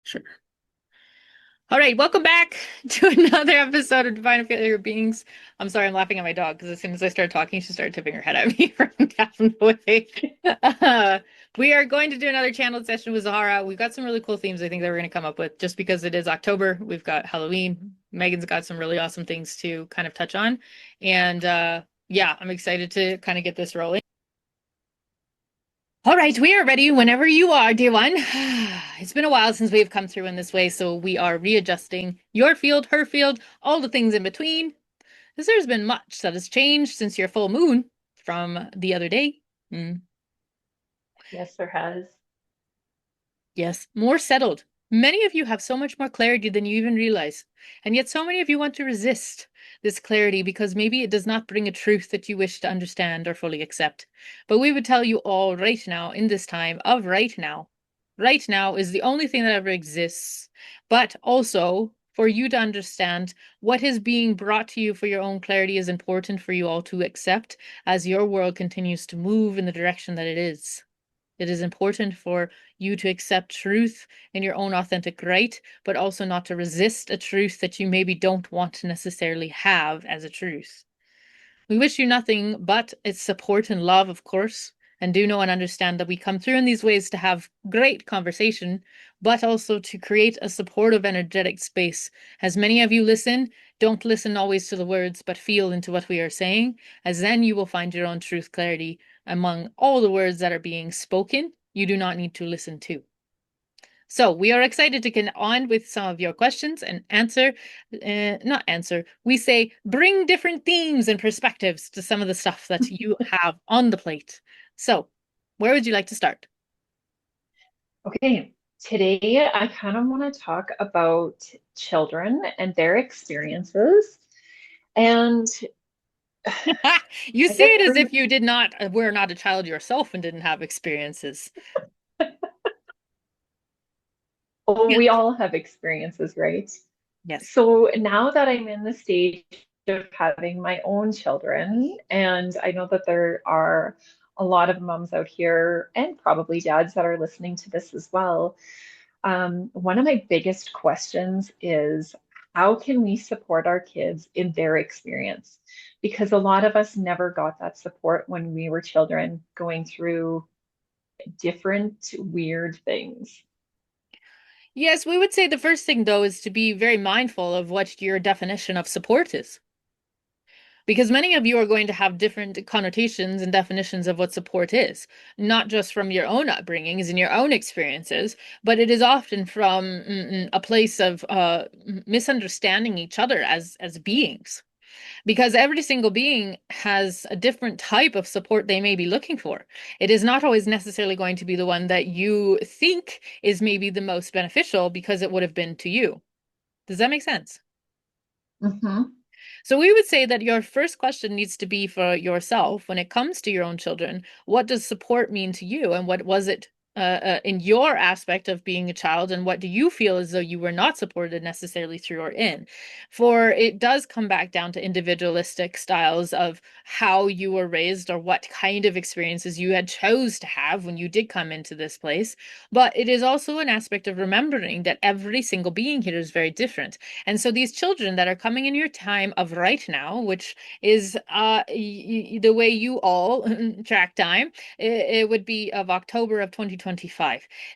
Sure. All right, welcome back to another episode of Divine Ethereal Beings. I'm sorry, I'm laughing at my dog because as soon as I started talking, she started tipping her head at me from down the way. Uh, we are going to do another channel session with Zahara. We've got some really cool themes I think that we're going to come up with just because it is October. We've got Halloween. Megan's got some really awesome things to kind of touch on. And yeah, I'm excited to kind of get this rolling. All right, we are ready whenever you are, dear one. It's been a while since we've come through in this way, so we are readjusting your field, her field, all the things in between. Because there's been much that has changed since your full moon from the other day. Mm. Yes, there has. Yes, more settled. Many of you have so much more clarity than you even realize. And yet, so many of you want to resist this clarity because maybe it does not bring a truth that you wish to understand or fully accept. But we would tell you all right now, in this time of right now is the only thing that ever exists. But also, for you to understand what is being brought to you for your own clarity is important for you all to accept as your world continues to move in the direction that it is. It is important for you to accept truth in your own authentic right, but also not to resist a truth that you maybe don't want to necessarily have as a truth. We wish you nothing but its support and love, of course, and do know and understand that we come through in these ways to have great conversation, but also to create a supportive, energetic space. As many of you listen, don't listen always to the words, but feel into what we are saying, as then you will find your own truth clarity among all the words that are being spoken. You do not need to listen to. So we are excited to get on with some of your questions and not answer, we say bring different themes and perspectives to some of the stuff that you have on the plate. So where would you like to start? Okay, today I kind of want to talk about children and their experiences. And You I say guess it as if you did not, were not a child yourself and didn't have experiences. oh, Yeah. we all have experiences, right? Yes. So now that I'm in the stage of having my own children, and I know that there are a lot of moms out here and probably dads that are listening to this as well. One of my biggest questions is how can we support our kids in their experience? Because a lot of us never got that support when we were children going through different weird things. Yes, we would say the first thing though is to be very mindful of what your definition of support is. Because many of you are going to have different connotations and definitions of what support is, not just from your own upbringings and your own experiences, but it is often from a place of misunderstanding each other as beings. Because every single being has a different type of support they may be looking for. It is not always necessarily going to be the one that you think is maybe the most beneficial because it would have been to you. Does that make sense? Hmm. So we would say that your first question needs to be for yourself when it comes to your own children. What does support mean to you? And what was it in your aspect of being a child? And what do you feel as though you were not supported necessarily through or in? For it does come back down to individualistic styles of how you were raised or what kind of experiences you had chose to have when you did come into this place. But it is also an aspect of remembering that every single being here is very different. And so these children that are coming in your time of right now, which is the way you all track time, it would be of October of 2025.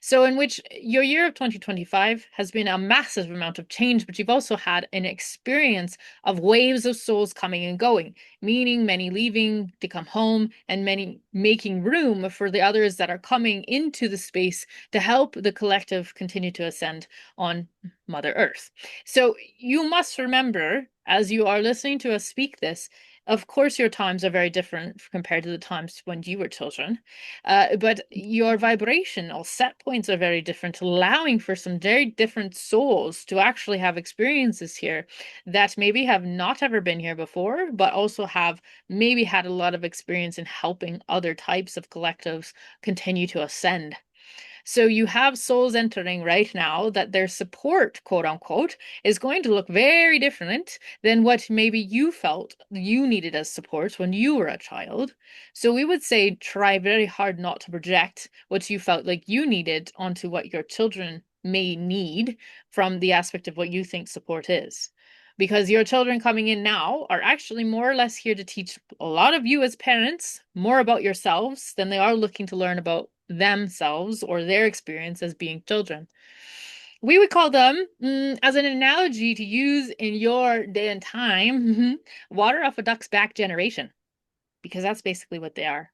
So in which your year of 2025 has been a massive amount of change, but you've also had an experience of waves of souls coming and going, meaning many leaving to come home and many making room for the others that are coming into the space to help the collective continue to ascend on Mother Earth. So you must remember, as you are listening to us speak this, of course, your times are very different compared to the times when you were children, but your vibrational set points are very different, allowing for some very different souls to actually have experiences here that maybe have not ever been here before, but also have maybe had a lot of experience in helping other types of collectives continue to ascend. So you have souls entering right now that their support, quote unquote, is going to look very different than what maybe you felt you needed as support when you were a child. So we would say try very hard not to project what you felt like you needed onto what your children may need from the aspect of what you think support is. Because your children coming in now are actually more or less here to teach a lot of you as parents more about yourselves than they are looking to learn about themselves or their experience as being children. We would call them, as an analogy to use in your day and time, water off a duck's back generation, because that's basically what they are.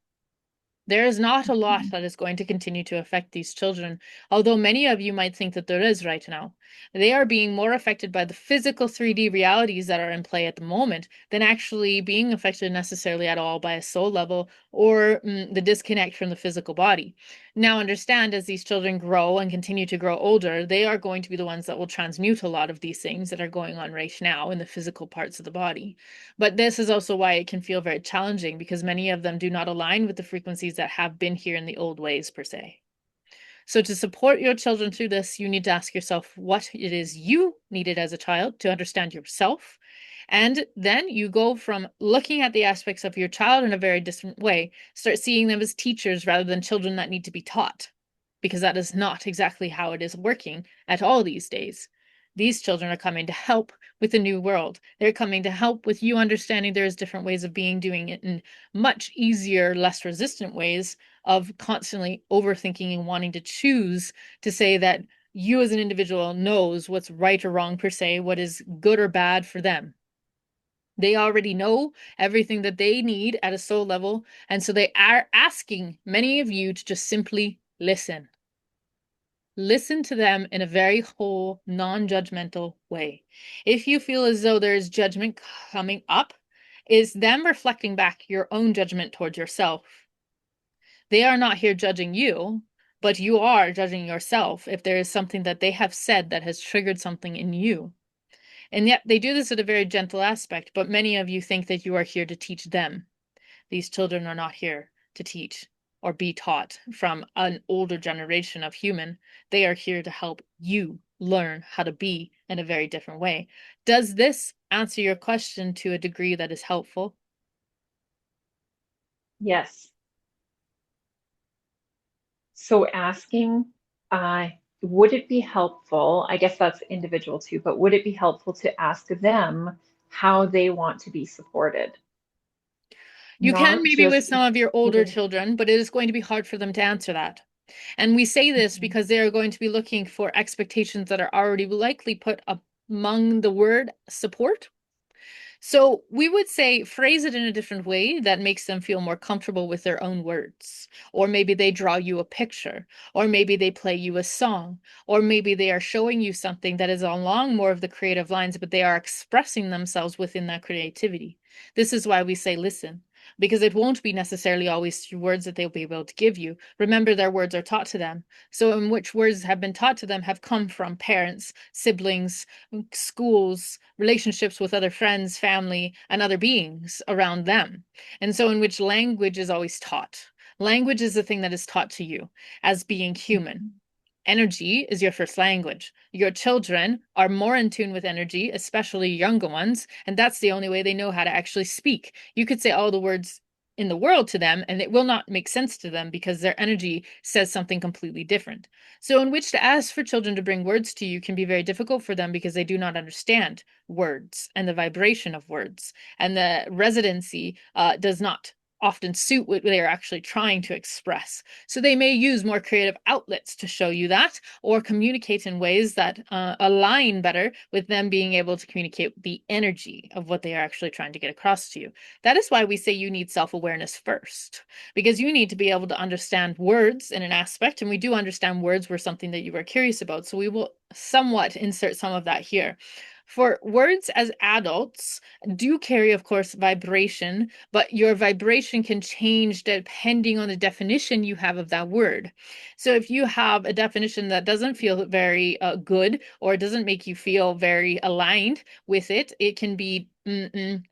There is not a lot that is going to continue to affect these children, although many of you might think that there is right now. They are being more affected by the physical 3D realities that are in play at the moment than actually being affected necessarily at all by a soul level or the disconnect from the physical body. Now, understand, as these children grow and continue to grow older, they are going to be the ones that will transmute a lot of these things that are going on right now in the physical parts of the body. But this is also why it can feel very challenging, because many of them do not align with the frequencies that have been here in the old ways, per se. So to support your children through this, you need to ask yourself what it is you needed as a child to understand yourself. And then you go from looking at the aspects of your child in a very different way, start seeing them as teachers rather than children that need to be taught, because that is not exactly how it is working at all these days. These children are coming to help with the new world. They're coming to help with you understanding there's different ways of doing it in much easier, less resistant ways of constantly overthinking and wanting to choose to say that you as an individual knows what's right or wrong per se, what is good or bad for them. They already know everything that they need at a soul level, and so they are asking many of you to just simply listen. Listen to them in a very whole, non-judgmental way. If you feel as though there is judgment coming up, is them reflecting back your own judgment towards yourself. They are not here judging you, but you are judging yourself if there is something that they have said that has triggered something in you. And yet they do this at a very gentle aspect, but many of you think that you are here to teach them. These children are not here to teach or be taught from an older generation of human. They are here to help you learn how to be in a very different way. Does this answer your question to a degree that is helpful? Yes. So asking, would it be helpful? I guess that's individual too, but would it be helpful to ask them how they want to be supported? You can Not maybe with just some of your older giving. children, but it is going to be hard for them to answer that. And we say this Mhm. because they are going to be looking for expectations that are already likely put among the word support. So we would say phrase it in a different way that makes them feel more comfortable with their own words. Or maybe they draw you a picture, or maybe they play you a song, or maybe they are showing you something that is along more of the creative lines, but they are expressing themselves within that creativity. This is why we say listen, because it won't be necessarily always through words that they'll be able to give you. Remember, their words are taught to them. So, in which words have been taught to them have come from parents, siblings, schools, relationships with other friends, family, and other beings around them. And so, in which language is always taught. Language is the thing that is taught to you as being human. Mhm. Energy is your first language. Your children are more in tune with energy, especially younger ones, and that's the only way they know how to actually speak. You could say all the words in the world to them, and it will not make sense to them because their energy says something completely different. So, in which to ask for children to bring words to you can be very difficult for them because they do not understand words and the vibration of words, and the residency does not often suit what they are actually trying to express. So they may use more creative outlets to show you that, or communicate in ways that align better with them being able to communicate the energy of what they are actually trying to get across to you. That is why we say you need self-awareness first, because you need to be able to understand words in an aspect, and we do understand words were something that you were curious about. So we will somewhat insert some of that here. For words as adults do carry, of course, vibration, but your vibration can change depending on the definition you have of that word. So if you have a definition that doesn't feel very good or doesn't make you feel very aligned with it, it can be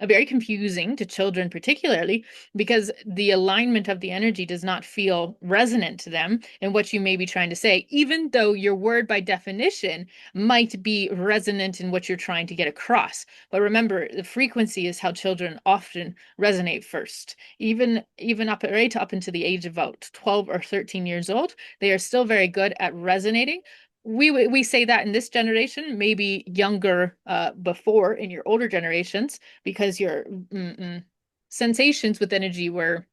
very confusing to children, particularly because the alignment of the energy does not feel resonant to them in what you may be trying to say, even though your word by definition might be resonant in what you're trying to get across. But remember, the frequency is how children often resonate first. Even up into the age of about 12 or 13 years old, they are still very good at resonating we say that in this generation, maybe younger before in your older generations, because your sensations with energy were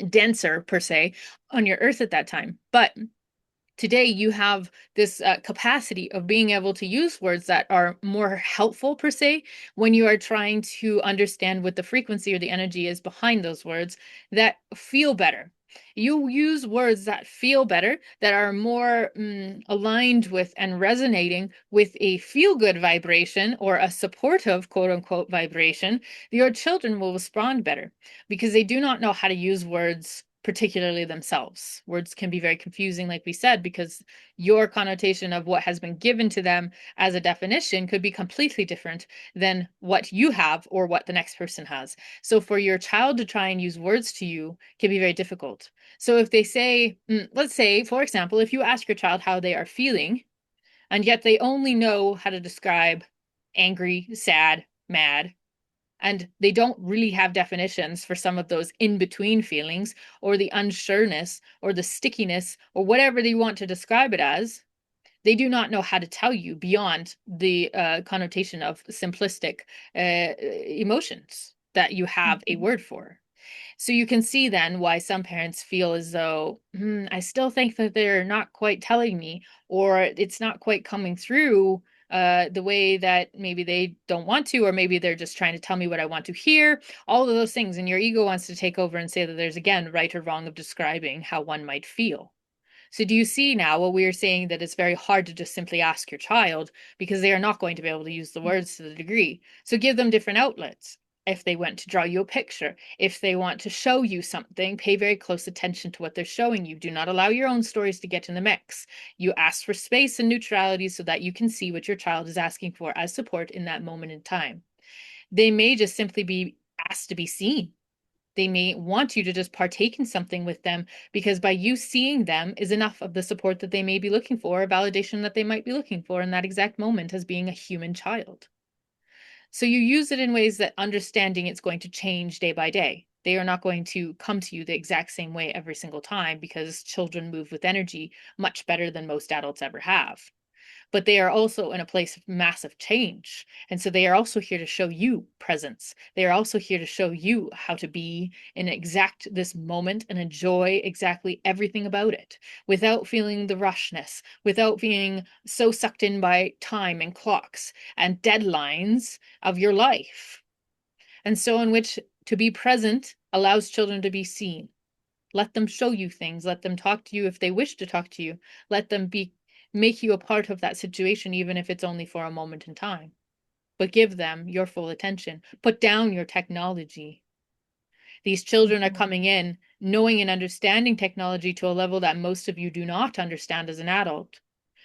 denser per se on your earth at that time. But today you have this capacity of being able to use words that are more helpful per se when you are trying to understand what the frequency or the energy is behind those words that feel better. You use words that feel better, that are more aligned with and resonating with a feel-good vibration or a supportive quote unquote vibration. Your children will respond better because they do not know how to use words particularly themselves. Words can be very confusing, like we said, because your connotation of what has been given to them as a definition could be completely different than what you have or what the next person has. So for your child to try and use words to you can be very difficult. So if they say, let's say, for example, if you ask your child how they are feeling, and yet they only know how to describe angry, sad, mad, and they don't really have definitions for some of those in between feelings or the unsureness or the stickiness or whatever they want to describe it as. They do not know how to tell you beyond the connotation of simplistic emotions that you have a Mhm. word for. So you can see then why some parents feel as though, I still think that they're not quite telling me, or it's not quite coming through the way that maybe they don't want to, or maybe they're just trying to tell me what I want to hear, all of those things. And your ego wants to take over and say that there's, again, right or wrong of describing how one might feel. So do you see now what we are saying, that it's very hard to just simply ask your child because they are not going to be able to use the words to the degree. So give them different outlets. If they want to draw you a picture, if they want to show you something, pay very close attention to what they're showing you. Do not allow your own stories to get in the mix. You ask for space and neutrality so that you can see what your child is asking for as support in that moment in time. They may just simply be asked to be seen. They may want you to just partake in something with them because by you seeing them is enough of the support that they may be looking for, or validation that they might be looking for in that exact moment as being a human child. So you use it in ways that understanding it's going to change day by day. They are not going to come to you the exact same way every single time because children move with energy much better than most adults ever have, but they are also in a place of massive change. And so they are also here to show you presence. They are also here to show you how to be in exact this moment and enjoy exactly everything about it without feeling the rushness, without being so sucked in by time and clocks and deadlines of your life. And so, in which to be present allows children to be seen. Let them show you things. Let them talk to you if they wish to talk to you. Let them be make you a part of that situation, even if it's only for a moment in time. But give them your full attention. Put down your technology. These children are Mhm. coming in knowing and understanding technology to a level that most of you do not understand as an adult.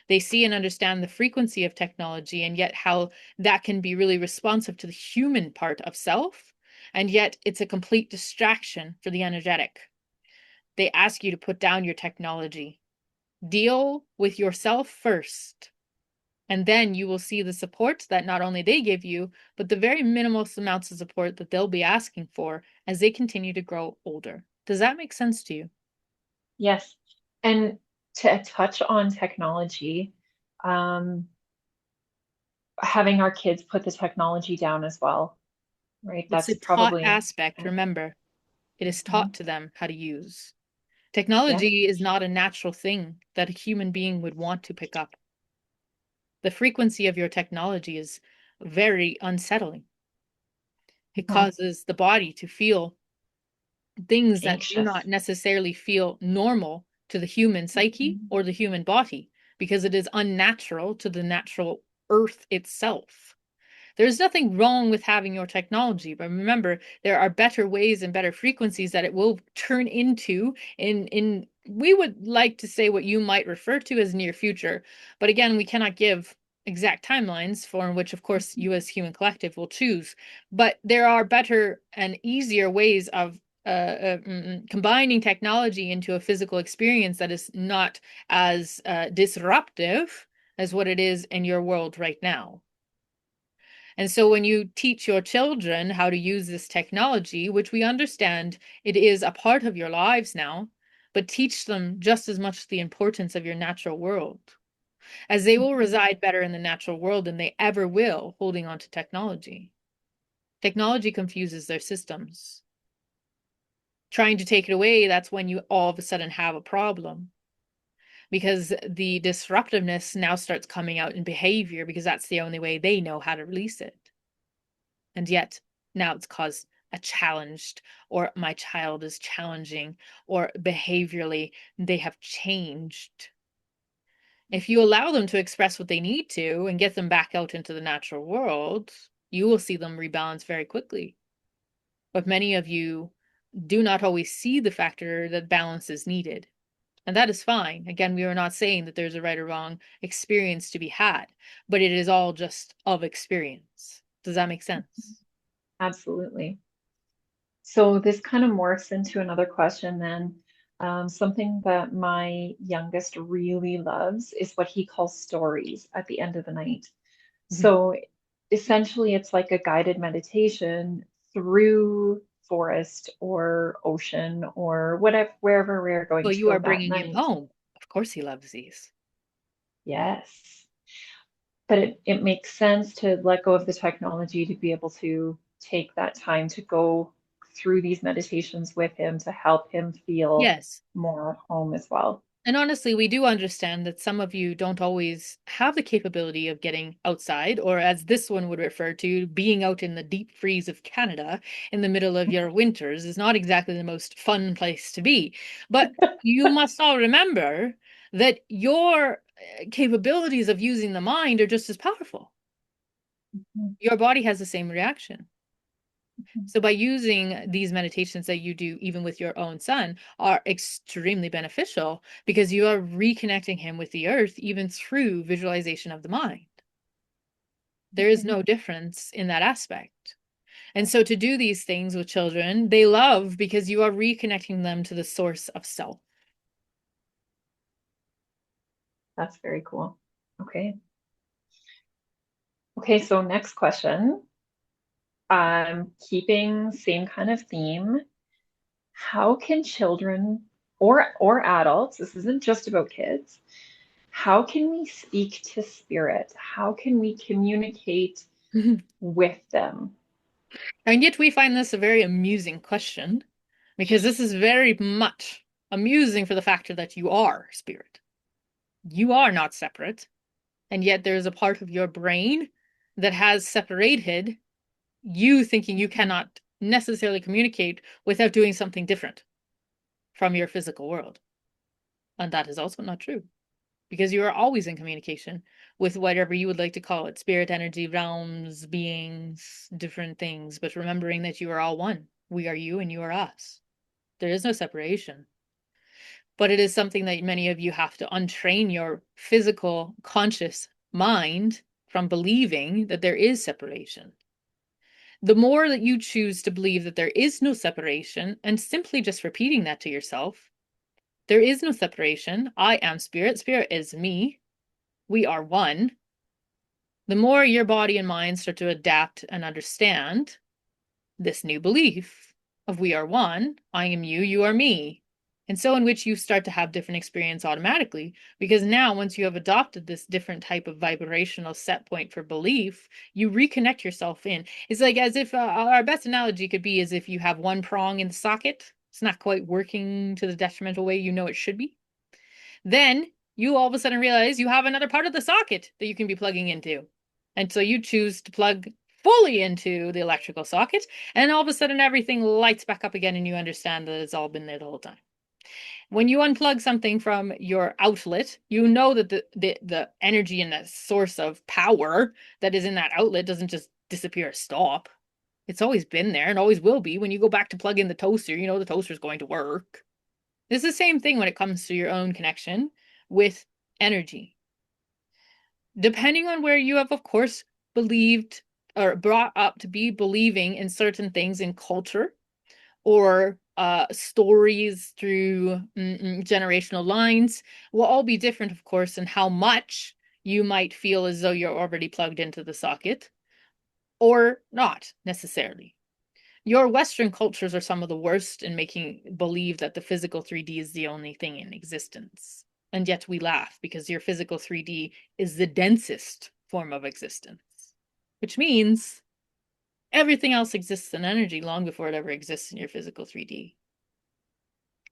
They see and understand the frequency of technology and yet how that can be really responsive to the human part of self. And yet it's a complete distraction for the energetic. They ask you to put down your technology. Deal with yourself first. And then you will see the support that not only they give you, but the very minimal amounts of support that they'll be asking for as they continue to grow older. Does that make sense to you? Yes. And to touch on technology, um, having our kids put the technology down as well, right? It's That's a taught probably, aspect. uh, Remember, it is mhm. taught to them how to use. Yep. Technology is not a natural thing that a human being would want to pick up. The frequency of your technology is very unsettling. It Mhm. causes the body to feel things that do not Anxious. necessarily feel normal to the human psyche Mhm. or the human body because it is unnatural to the natural earth itself. There's nothing wrong with having your technology, but remember, there are better ways and better frequencies that it will turn into in we would like to say what you might refer to as near future, but again, we cannot give exact timelines for in which of course you as human collective will choose, but there are better and easier ways of combining technology into a physical experience that is not as disruptive as what it is in your world right now. And so when you teach your children how to use this technology, which we understand it is a part of your lives now, but teach them just as much the importance of your natural world. as they will Mhm. reside better in the natural world than they ever will holding on to technology. Technology confuses their systems. Trying to take it away, that's when you all of a sudden have a problem because the disruptiveness now starts coming out in behavior because that's the only way they know how to release it. And yet now it's caused a challenged, or my child is challenging, or behaviorally they have changed. If you allow them to express what they need to and get them back out into the natural world, you will see them rebalance very quickly. But many of you do not always see the factor that balance is needed. And that is fine. Again, we are not saying that there's a right or wrong experience to be had, but it is all just of experience. Does that make sense? Absolutely. So this kind of morphs into another question then. Something that my youngest really loves is what he calls stories at the end of the night. So essentially, it's like a guided meditation through forest or ocean or whatever, wherever we're going Well, to you go are that bringing him night. home. Of course, he loves these. Yes. But it makes sense to let go of the technology to be able to take that time to go through these meditations with him to help him feel Yes. more at home as well. And honestly, we do understand that some of you don't always have the capability of getting outside, or as this one would refer to, being out in the deep freeze of Canada in the middle of your winters is not exactly the most fun place to be. But you must all remember that your capabilities of using the mind are just as powerful. Mhm, Your body has the same reaction. mhm. So by using these meditations that you do even with your own son are extremely beneficial because you are reconnecting him with the earth even through visualization of the mind. There is Okay, no difference in that aspect. And so to do these things with children, they love because you are reconnecting them to the source of self. that's very cool. Okay. Okay, so next question. Keeping same kind of theme. How can children or adults, this isn't just about kids, how can we speak to spirit? How can we communicate with them? And yet we find this a very amusing question because this is very much amusing for the factor that you are spirit. You are not separate. And yet there's a part of your brain that has separated you thinking you cannot necessarily communicate without doing something different from your physical world. And that is also not true because you are always in communication with whatever you would like to call it spirit, energy, realms, beings, different things. But remembering that you are all one. We are you and you are us. There is no separation. But it is something that many of you have to untrain your physical, conscious mind from believing that there is separation. The more that you choose to believe that there is no separation and simply just repeating that to yourself, there is no separation. I am spirit. Spirit is me. We are one. The more your body and mind start to adapt and understand this new belief of we are one, I am you, you are me. And so in which you start to have different experience automatically because now once you have adopted this different type of vibrational set point for belief, you reconnect yourself in. It's like as if our best analogy could be as if you have one prong in the socket. It's not quite working to the detrimental way you know it should be. Then you all of a sudden realize you have another part of the socket that you can be plugging into. And so you choose to plug fully into the electrical socket, and all of a sudden everything lights back up again, and you understand that it's all been there the whole time. When you unplug something from your outlet, you know that the energy and the source of power that is in that outlet doesn't just disappear or stop. It's always been there and always will be. When you go back to plug in the toaster, you know the toaster's going to work. It's the same thing when it comes to your own connection with energy. Depending on where you have, of course, believed or brought up to be believing in certain things in culture or stories through generational lines will all be different, of course, in how much you might feel as though you're already plugged into the socket or not necessarily. Your Western cultures are some of the worst in making believe that the physical 3D is the only thing in existence. And yet we laugh because your physical 3D is the densest form of existence, which means everything else exists in energy long before it ever exists in your physical 3D.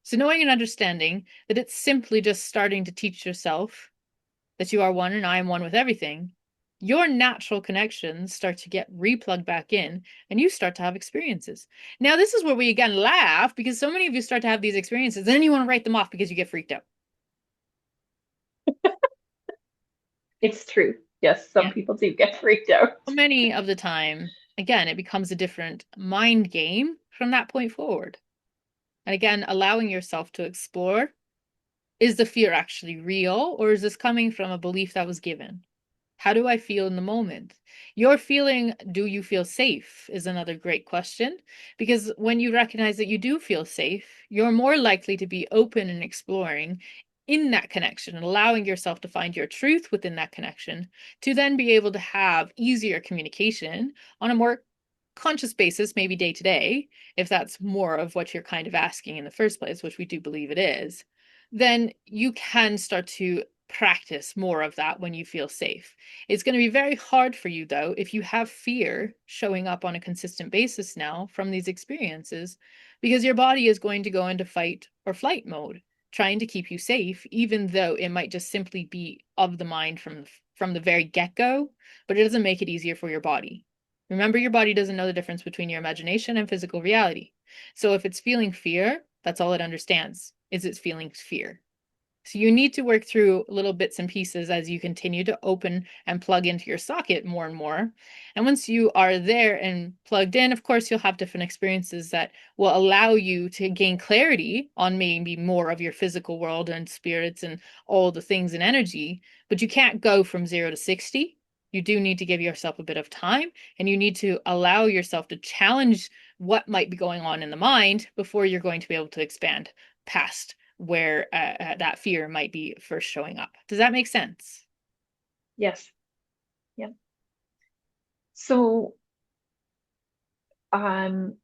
So knowing and understanding that it's simply just starting to teach yourself that you are one and I am one with everything, your natural connections start to get replugged back in and you start to have experiences. Now, this is where we again laugh because so many of you start to have these experiences, and then you want to write them off because you get freaked out. It's true. Yes, some Yeah. people do get freaked out. So many of the time, again, it becomes a different mind game from that point forward. And again, allowing yourself to explore, is the fear actually real, or is this coming from a belief that was given? How do I feel in the moment? Your feeling, do you feel safe, is another great question. Because when you recognize that you do feel safe, you're more likely to be open and exploring in that connection and allowing yourself to find your truth within that connection to then be able to have easier communication on a more conscious basis, maybe day to day, if that's more of what you're kind of asking in the first place, which we do believe it is, then you can start to practice more of that when you feel safe. It's going to be very hard for you, though, if you have fear showing up on a consistent basis now from these experiences, because your body is going to go into fight or flight mode, trying to keep you safe, even though it might just simply be of the mind from the very get-go, but it doesn't make it easier for your body. Remember, your body doesn't know the difference between your imagination and physical reality. So if it's feeling fear, that's all it understands, is it's feeling fear. So you need to work through little bits and pieces as you continue to open and plug into your socket more and more. And once you are there and plugged in, of course, you'll have different experiences that will allow you to gain clarity on maybe more of your physical world and spirits and all the things and energy. But you can't go from 0 to 60. You do need to give yourself a bit of time, and you need to allow yourself to challenge what might be going on in the mind before you're going to be able to expand past where that fear might be first showing up. Does that make sense? Yes. Yeah. So, um,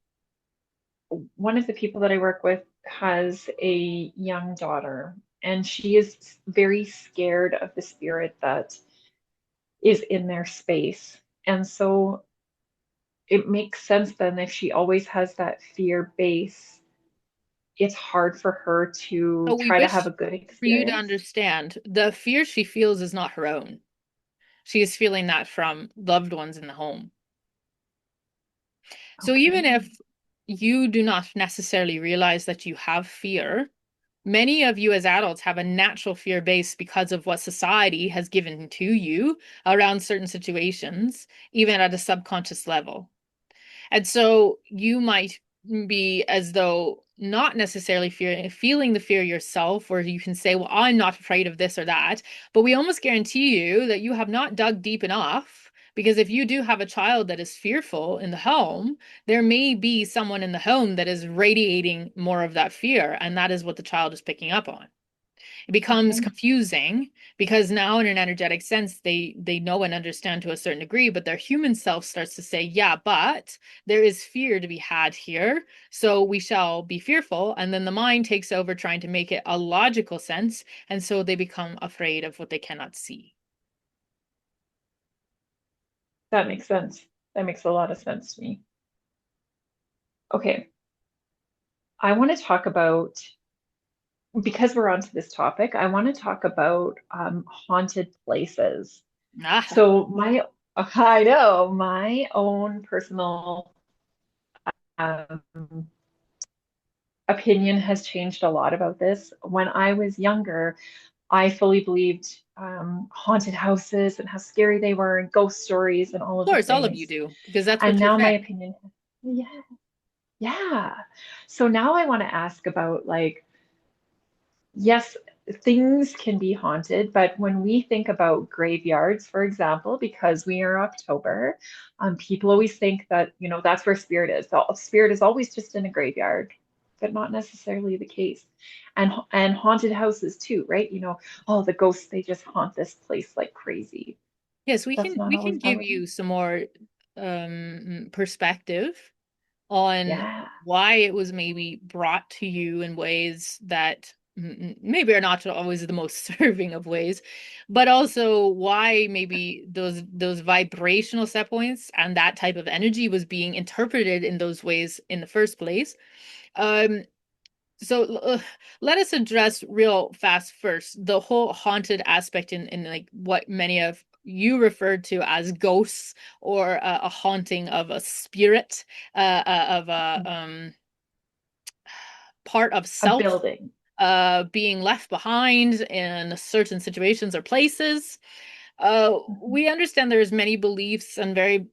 one of the people that I work with has a young daughter, and she is very scared of the spirit that is in their space. And so it makes sense then if she always has that fear base, it's hard for her to So we try to have wish a good for you to experience. understand the fear she feels is not her own. She is feeling that from loved ones in the home. So even Okay. if you do not necessarily realize that you have fear, many of you as adults have a natural fear base because of what society has given to you around certain situations, even at a subconscious level. And so you might be as though not necessarily feeling the fear yourself, or you can say, well, I'm not afraid of this or that. But we almost guarantee you that you have not dug deep enough. Because if you do have a child that is fearful in the home, there may be someone in the home that is radiating more of that fear. And that is what the child is picking up on. It becomes Okay. confusing because now in an energetic sense they know and understand to a certain degree, but their human self starts to say, yeah, but there is fear to be had here, so we shall be fearful, and then the mind takes over trying to make it a logical sense, and so they become afraid of what they cannot see. That makes sense. That makes a lot of sense to me. Okay. I want to talk about, because we're onto this topic, I want to talk about haunted places. Ah, So I know my own personal um, opinion has changed a lot about this. When I was younger, I fully believed haunted houses and how scary they were and ghost stories and all of of the course all of you things. do because that's And what you're now my fed. opinion, yeah, yeah. So now I want to ask about like, yes, things can be haunted, but when we think about graveyards, for example, because we are October, people always think that, that's where spirit is. The spirit is always just in a graveyard, but not necessarily the case. And haunted houses too, right? Oh, the ghosts, they just haunt this place like crazy. Yes, we That's can not we can always how give it, you some more perspective on yeah. why it was maybe brought to you in ways that maybe are not always the most serving of ways, but also why maybe those vibrational set points and that type of energy was being interpreted in those ways in the first place. Um, so let us address real fast first the whole haunted aspect in like what many of you referred to as ghosts or a haunting of a spirit, of a part of A self building. being left behind in certain situations or places. We understand there's many beliefs and very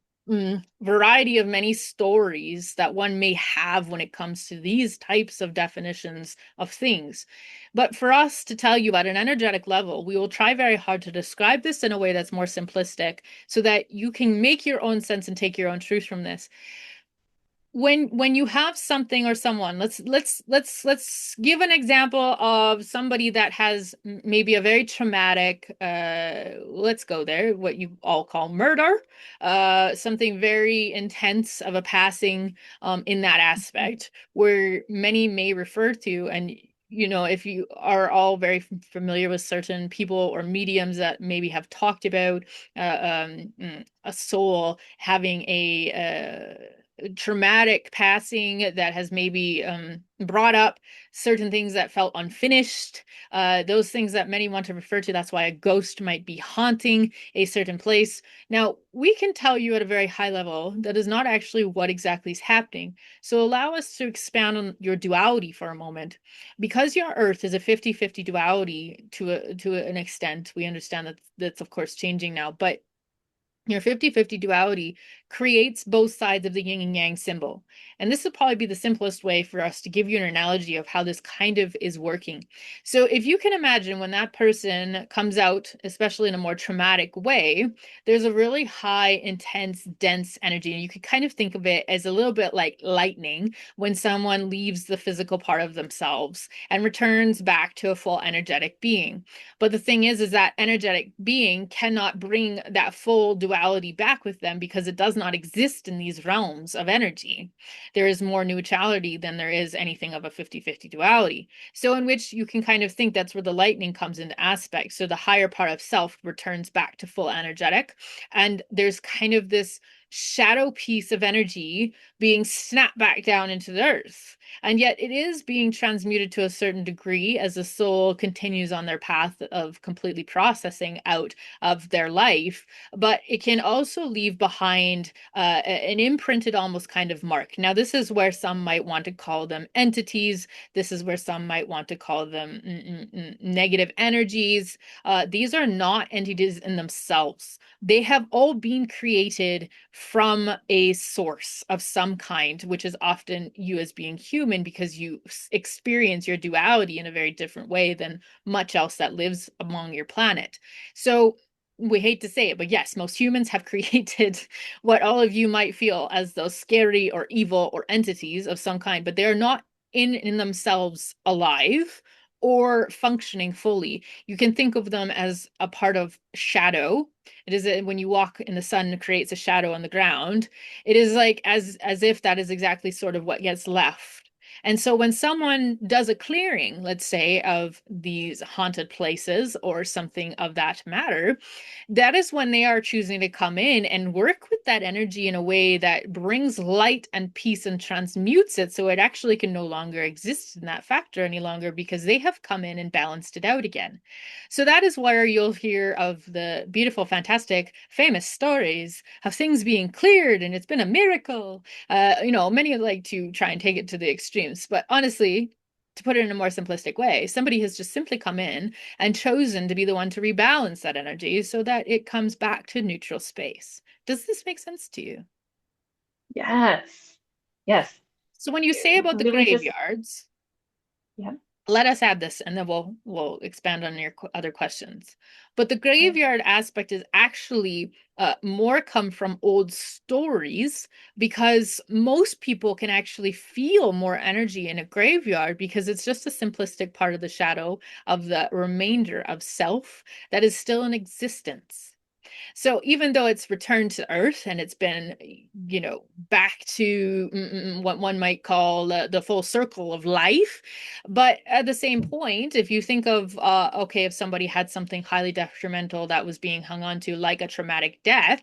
variety of many stories that one may have when it comes to these types of definitions of things. But for us to tell you at an energetic level, we will try very hard to describe this in a way that's more simplistic so that you can make your own sense and take your own truth from this. When you have something or someone, let's give an example of somebody that has maybe a very traumatic, let's go there, what you all call murder, something very intense of a passing, in that aspect where many may refer to. And if you are all very familiar with certain people or mediums that maybe have talked about a soul having a traumatic passing that has maybe brought up certain things that felt unfinished, those things that many want to refer to. That's why a ghost might be haunting a certain place. Now, we can tell you at a very high level that is not actually what exactly is happening. So allow us to expand on your duality for a moment. Because your Earth is a 50-50 duality to an extent, we understand that that's of course changing now, but your 50-50 duality creates both sides of the yin and yang symbol. And this would probably be the simplest way for us to give you an analogy of how this kind of is working. So if you can imagine when that person comes out, especially in a more traumatic way, there's a really high, intense, dense energy. And you could kind of think of it as a little bit like lightning when someone leaves the physical part of themselves and returns back to a full energetic being. But the thing is that energetic being cannot bring that full duality back with them because it does not exist in these realms of energy. There is more neutrality than there is anything of a 50-50 duality. So in which you can kind of think that's where the lightning comes into aspect. So the higher part of self returns back to full energetic. And there's kind of this shadow piece of energy being snapped back down into the earth. And yet it is being transmuted to a certain degree as the soul continues on their path of completely processing out of their life. But it can also leave behind an imprinted almost kind of mark. Now, this is where some might want to call them entities. This is where some might want to call them negative energies. These are not entities in themselves. They have all been created from a source of some kind, which is often you as being human because you experience your duality in a very different way than much else that lives among your planet. So we hate to say it, but yes, most humans have created what all of you might feel as those scary or evil or entities of some kind, but they're not in themselves alive or functioning fully. You can think of them as a part of shadow. It is when you walk in the sun, it creates a shadow on the ground. It is like as if that is exactly sort of what gets left. And so when someone does a clearing, let's say, of these haunted places or something of that matter, that is when they are choosing to come in and work with that energy in a way that brings light and peace and transmutes it so it actually can no longer exist in that factor any longer because they have come in and balanced it out again. So that is where you'll hear of the beautiful, fantastic, famous stories of things being cleared and it's been a miracle. Many like to try and take it to the extremes, but honestly, to put it in a more simplistic way, somebody has just simply come in and chosen to be the one to rebalance that energy so that it comes back to neutral space. Does this make sense to you? Yes. Yes. So when you say about the Really just, graveyards, yeah. let us add this and then we'll expand on your other questions. But the Yeah. graveyard aspect is actually more come from old stories because most people can actually feel more energy in a graveyard because it's just a simplistic part of the shadow of the remainder of self that is still in existence. So even though it's returned to Earth and it's been, back to what one might call the full circle of life, but at the same point, if you think of, okay, if somebody had something highly detrimental that was being hung on to, like a traumatic death,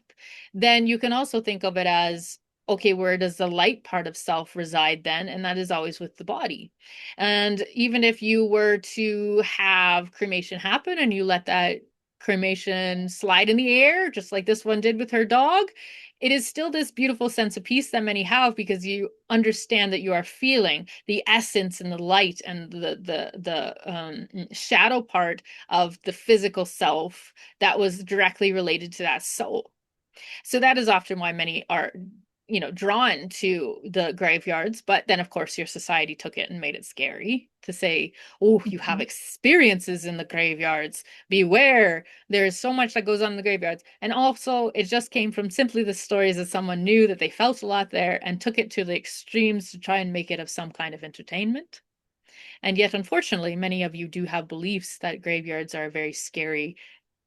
then you can also think of it as, okay, where does the light part of self reside then? And that is always with the body. And even if you were to have cremation happen and you let that cremation slide in the air, just like this one did with her dog, it is still this beautiful sense of peace that many have because you understand that you are feeling the essence and the light and the shadow part of the physical self that was directly related to that soul. So that is often why many are, drawn to the graveyards. But then, of course, your society took it and made it scary to say, oh, you have Mhm. experiences in the graveyards. Beware. There's so much that goes on in the graveyards. And also, it just came from simply the stories that someone knew that they felt a lot there and took it to the extremes to try and make it of some kind of entertainment. And yet, unfortunately, many of you do have beliefs that graveyards are a very scary,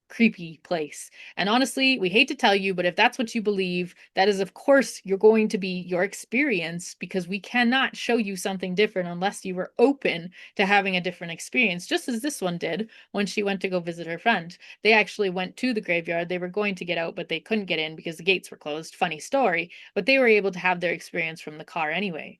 creepy place. And honestly, we hate to tell you, but if that's what you believe, that is, of course, you're going to be your experience because we cannot show you something different unless you were open to having a different experience, just as this one did when she went to go visit her friend. They actually went to the graveyard. They were going to get out, but they couldn't get in because the gates were closed. Funny story, but they were able to have their experience from the car anyway.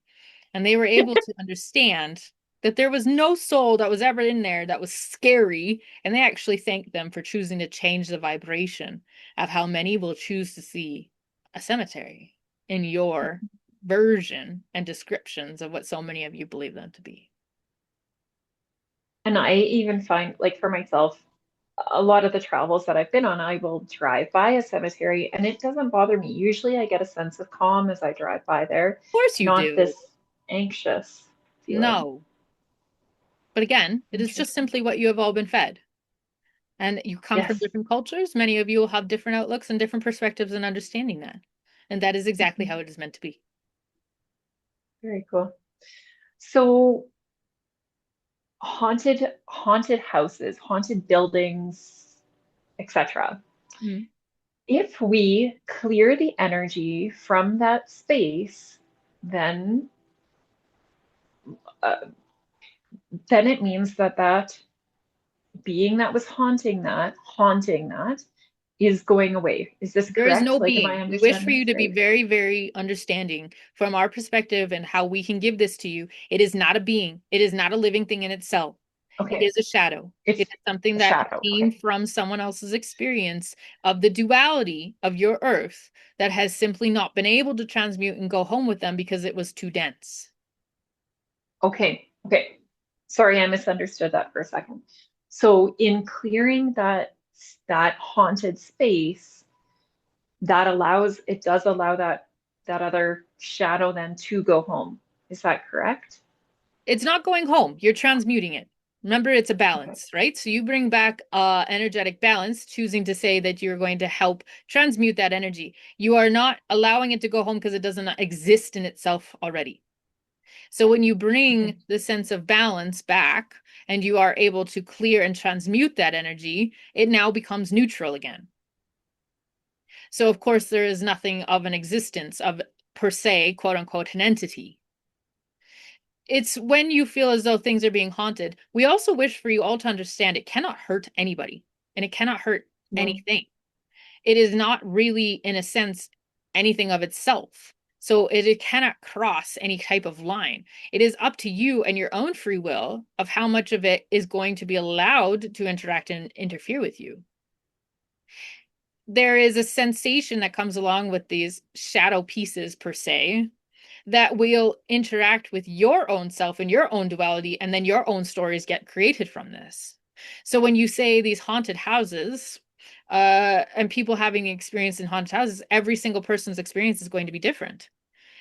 And they were able to understand that there was no soul that was ever in there that was scary. And they actually thanked them for choosing to change the vibration of how many will choose to see a cemetery in your version and descriptions of what so many of you believe them to be. And I even find, like for myself, a lot of the travels that I've been on, I will drive by a cemetery and it doesn't bother me. Usually I get a sense of calm as I drive by there, Of course you not do. this anxious feeling. No. But again, it is just Interesting. simply what you have all been fed. And you come from Yes. different cultures. Many of you will have different outlooks and different perspectives in understanding that. And that is exactly Mhm. how it is meant to be. Very cool. So haunted houses, haunted buildings, etc. Mhm. If we clear the energy from that space, then uh, then it means that that being that was haunting that, is going away. Is this There is no correct? Like, am I being. We wish for understanding you this to be right? very, very understanding from our perspective and how we can give this to you. It is not a being, it is not a living thing in itself. It Okay, is a shadow. it's It is something a that shadow. came Okay, from someone else's experience of the duality of your earth that has simply not been able to transmute and go home with them because it was too dense. okay. Sorry, I misunderstood that for a second. So in clearing that haunted space, it does allow that other shadow then to go home. Is that correct? It's not going home. You're transmuting it. Remember, it's a Okay. balance, right? So you bring back energetic balance, choosing to say that you're going to help transmute that energy. You are not allowing it to go home because it doesn't exist in itself already. So when you bring Okay. the sense of balance back and you are able to clear and transmute that energy, it now becomes neutral again. So of course there is nothing of an existence of per se, quote unquote, an entity. It's when you feel as though things are being haunted. We also wish for you all to understand it cannot hurt anybody and it cannot hurt No. anything. It is not really, in a sense, anything of itself. So it cannot cross any type of line. It is up to you and your own free will of how much of it is going to be allowed to interact and interfere with you. There is a sensation that comes along with these shadow pieces, per se, that will interact with your own self and your own duality, and then your own stories get created from this. So when you say these haunted houses, and people having experience in haunted houses, every single person's experience is going to be different.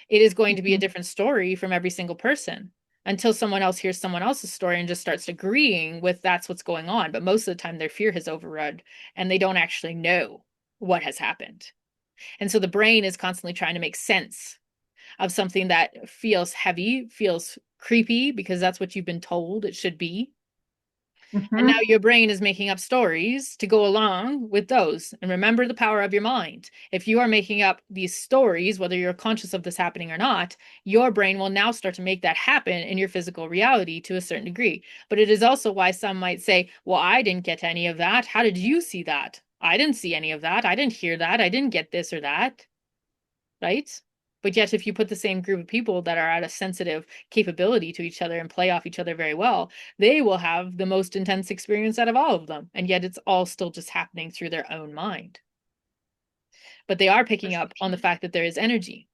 It is going to be a Mhm. different story from every single person until someone else hears someone else's story and just starts agreeing with that's what's going on. But most of the time, their fear has overrun and they don't actually know what has happened. And so the brain is constantly trying to make sense of something that feels heavy, feels creepy, because that's what you've been told it should be. And now Hmm. your brain is making up stories to go along with those. And remember the power of your mind. If you are making up these stories, whether you're conscious of this happening or not, your brain will now start to make that happen in your physical reality to a certain degree. But it is also why some might say, well, I didn't get any of that. How did you see that? I didn't see any of that. I didn't hear that. I didn't get this or that. Right? But yet, if you put the same group of people that are at a sensitive capability to each other and play off each other very well, they will have the most intense experience out of all of them. And yet, it's all still just happening through their own mind. But they are picking up on the Perception. fact that there is energy,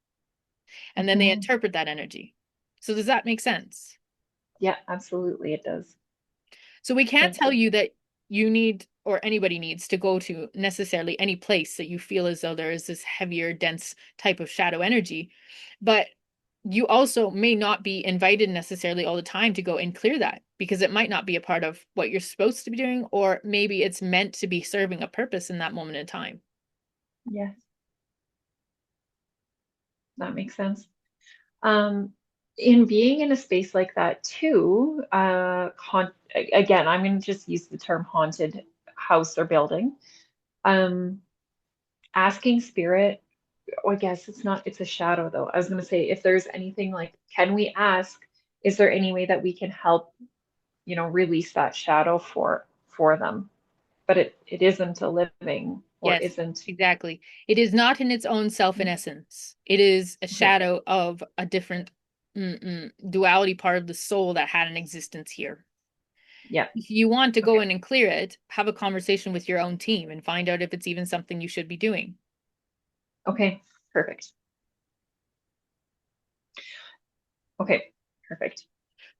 and then they Hmm. interpret that energy. So, does that make sense? Yeah, absolutely, it does. So we can't Thank tell you. you that you need or anybody needs to go to necessarily any place that you feel as though there is this heavier, dense type of shadow energy. But you also may not be invited necessarily all the time to go and clear that because it might not be a part of what you're supposed to be doing, or maybe it's meant to be serving a purpose in that moment in time. Yes, that makes sense. Um, in being in a space like that too, again, I'm going to just use the term haunted house or building. Um, Asking spirit, oh, I guess it's not, it's a shadow though. I was going to say, if there's anything like, can we ask, is there any way that we can help, release that shadow for them? But it isn't a living or Yes, isn't. exactly. It is not in its own self in essence. It is a Okay. shadow of a different duality part of the soul that had an existence here. Yeah. If you want to go Okay. in and clear it, have a conversation with your own team and find out if it's even something you should be doing. Okay. Perfect. Okay. Perfect.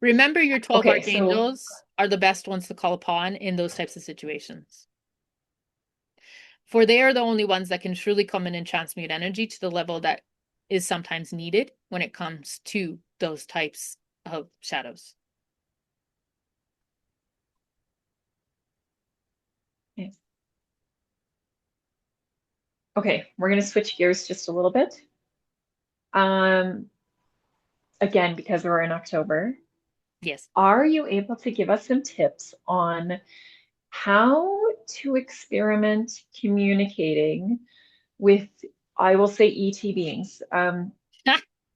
Remember, your 12 Okay. So, archangels are the best ones to call upon in those types of situations. For they are the only ones that can truly come in and transmute energy to the level that is sometimes needed when it comes to those types of shadows. okay, we're going to switch gears just a little bit. Um, Again, because we're in October, Yes. are you able to give us some tips on how to experiment communicating with, I will say, ET beings?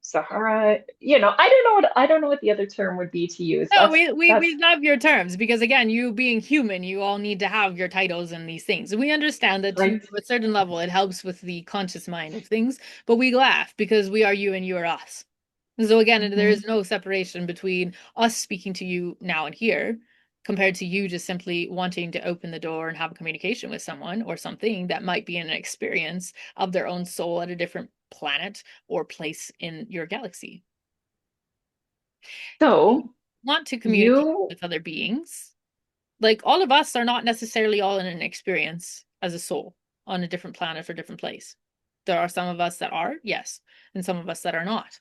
Zahara, I don't know what the other term would be to use. No, That's we that's love your terms because again, you being human, you all need to have your titles and these things. We understand that to right. a certain level it helps with the conscious mind of things, but we laugh because we are you and you are us. So again, there is Hmm. no separation between us speaking to you now and here compared to you just simply wanting to open the door and have a communication with someone or something that might be an experience of their own soul at a different planet or place in your galaxy. So Want to communicate you, with other beings, like all of us are not necessarily all in an experience as a soul on a different planet or different place. There are some of us that are, yes, and some of us that are not.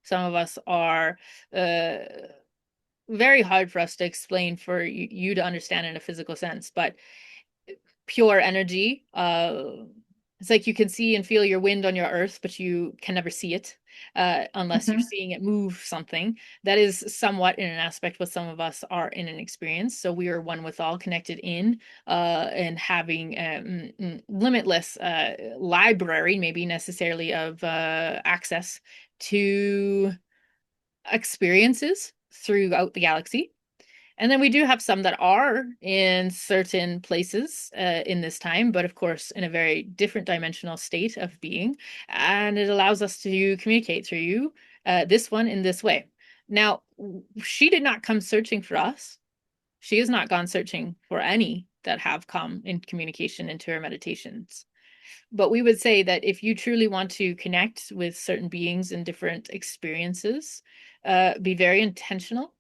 Some of us are uh, very hard for us to explain for you to understand in a physical sense, but pure energy. It's like you can see and feel your wind on your earth, but you can never see it unless you're mhm. seeing it move something. That is somewhat in an aspect what some of us are in an experience. So we are one with all connected in and having limitless library, maybe necessarily of access to experiences throughout the galaxy. And then we do have some that are in certain places in this time, but of course, in a very different dimensional state of being. And it allows us to communicate through you, this one in this way. Now, she did not come searching for us. She has not gone searching for any that have come in communication into her meditations. But we would say that if you truly want to connect with certain beings and different experiences, be very intentional.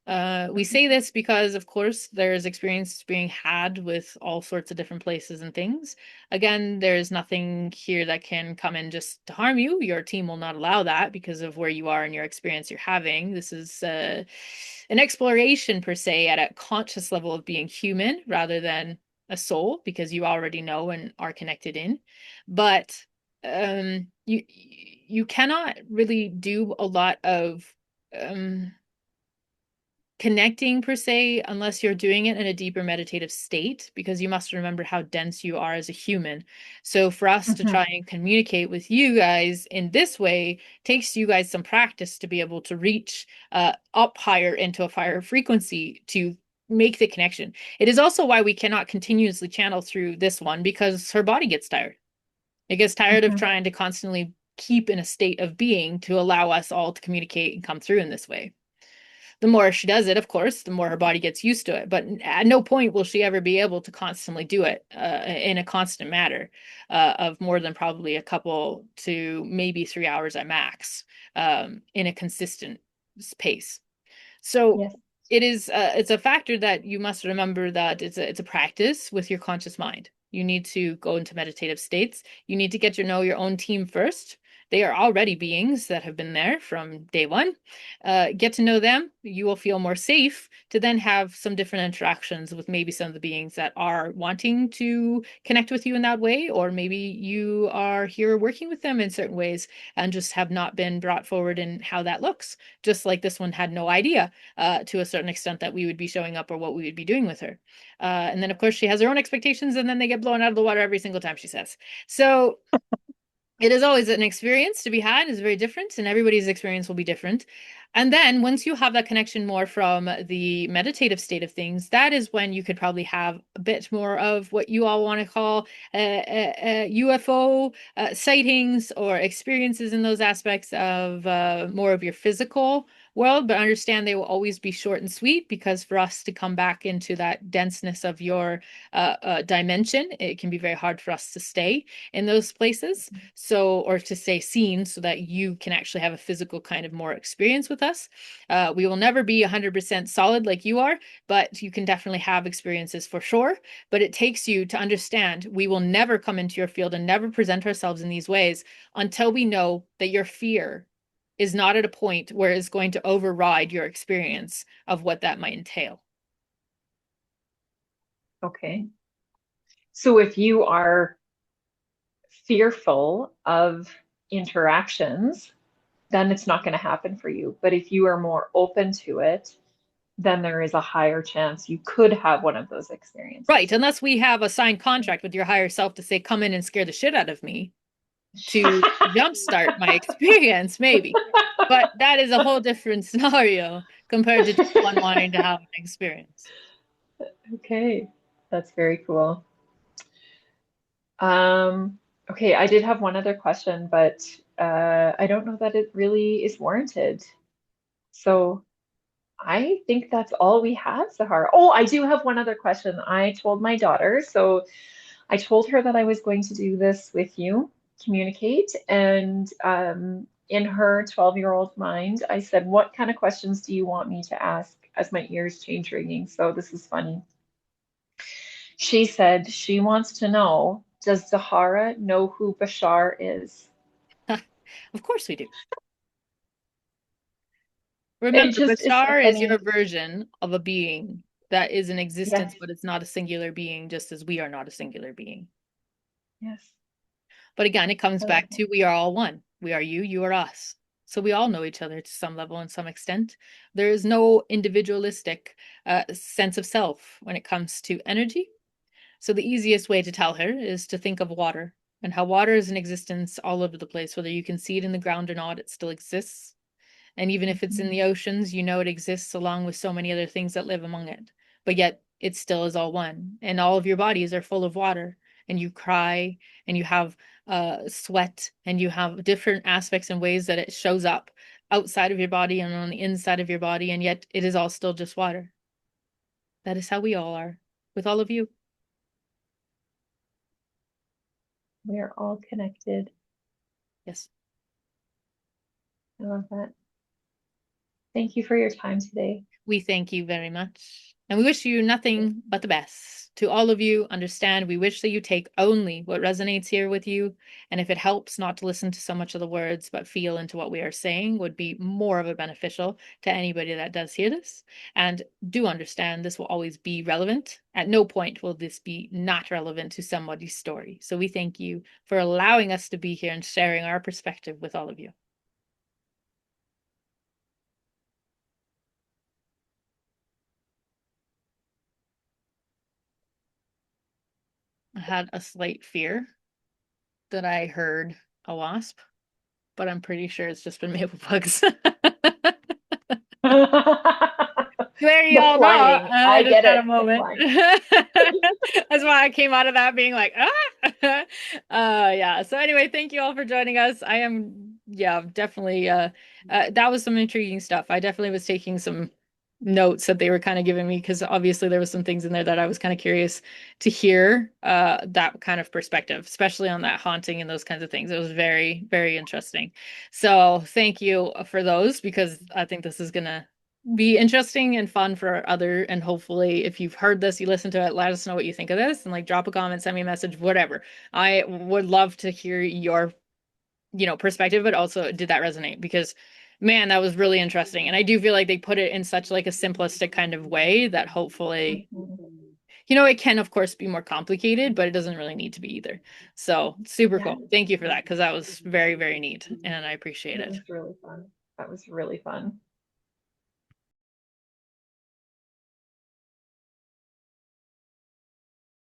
We Okay. say this because, of course, there's experience being had with all sorts of different places and things. Again, there's nothing here that can come in just to harm you. Your team will not allow that because of where you are and your experience you're having. This is an exploration, per se, at a conscious level of being human rather than a soul, because you already know and are connected in. But you cannot really do a lot of connecting per se, unless you're doing it in a deeper meditative state, because you must remember how dense you are as a human. So for us to Mhm. try and communicate with you guys in this way takes you guys some practice to be able to reach up higher into a higher frequency to make the connection. It is also why we cannot continuously channel through this one, because her body gets tired. It gets tired of Mhm. trying to constantly keep in a state of being to allow us all to communicate and come through in this way. The more she does it, of course, the more her body gets used to it. But at no point will she ever be able to constantly do it in a constant matter of more than probably a couple to maybe 3 hours at max in a consistent pace. So Yes. it's a factor that you must remember that it's a practice with your conscious mind. You need to go into meditative states. You need to get to know your own team first. They are already beings that have been there from day one. Get to know them. You will feel more safe to then have some different interactions with maybe some of the beings that are wanting to connect with you in that way, or maybe you are here working with them in certain ways and just have not been brought forward in how that looks. Just like this one had no idea to a certain extent that we would be showing up or what we would be doing with her. And then, of course, she has her own expectations, and then they get blown out of the water every single time she says. So it is always an experience to be had, is very different, and everybody's experience will be different. And then once you have that connection more from the meditative state of things, that is when you could probably have a bit more of what you all want to call UFO sightings or experiences in those aspects of more of your physical world. But understand they will always be short and sweet, because for us to come back into that denseness of your dimension, it can be very hard for us to stay in those places. So, or to say seen, so that you can actually have a physical kind of more experience with us. We will never be 100% solid like you are, but you can definitely have experiences for sure. But it takes you to understand we will never come into your field and never present ourselves in these ways until we know that your fear is not at a point where it's going to override your experience of what that might entail. Okay. So if you are fearful of interactions, then it's not going to happen for you. But if you are more open to it, then there is a higher chance you could have one of those Right, experiences. unless we have a signed contract with your higher self to say, come in and scare the shit out of me to jumpstart my experience, maybe. But that is a whole different scenario compared to just one wanting to have an experience. Okay, that's very cool. Okay, I did have one other question, but I don't know that it really is warranted. So I think that's all we have, Zahara. Oh, I do have one other question. I told my daughter, so I told her that I was going to do this with you, communicate, and in her 12-year-old mind, I said, "What kind of questions do you want me to ask?" As my ears change ringing. So this is funny. She said she wants to know, does Zahara know who Bashar is? Of course we do. It Remember, just is so Bashar is your funny. version of a being that is in Yes, existence, but it's not a singular being, just as we are not a singular being. yes, But again, it comes I love back that. to we are all one. We are you, you are us. So we all know each other to some level and some extent. There is no individualistic sense of self when it comes to energy. So the easiest way to tell her is to think of water and how water is in existence all over the place. Whether you can see it in the ground or not, it still exists. And even if it's in Mhm. the oceans, you know it exists along with so many other things that live among it. But yet it still is all one. And all of your bodies are full of water. And you cry and you have sweat and you have different aspects and ways that it shows up outside of your body and on the inside of your body. And yet it is all still just water. That is how we all are with all of you. We are all connected. Yes. I love that. Thank you for your time today. We thank you very much. And we wish you nothing but the best. To all of you, understand we wish that you take only what resonates here with you. And if it helps not to listen to so much of the words, but feel into what we are saying, would be more of a beneficial to anybody that does hear this. And do understand this will always be relevant. At no point will this be not relevant to somebody's story. So we thank you for allowing us to be here and sharing our perspective with all of you. had a slight fear that I heard a wasp, but I'm pretty sure it's just been maple bugs. There you The all know. flying. I I just get had a it. The moment. flying. That's why I came out of that being like, ah. Yeah. So anyway, thank you all for joining us. I am, yeah, definitely that was some intriguing stuff. I definitely was taking some notes that they were kind of giving me because obviously there was some things in there that I was kind of curious to hear that kind of perspective, especially on that haunting and those kinds of things. It was very, very interesting. So thank you for those because I think this is gonna be interesting and fun for other, and hopefully if you've heard this, you listen to it, let us know what you think of this and like drop a comment, send me a message, whatever. I would love to hear your, perspective, but also did that resonate? Because man, that was really interesting. And I do feel like they put it in such like a simplistic kind of way that hopefully, Mhm. it can of course be more complicated, but it doesn't really need to be either. So super Yeah, cool. Thank you for that because that was very, very neat and I appreciate it it. was really fun. That was really fun.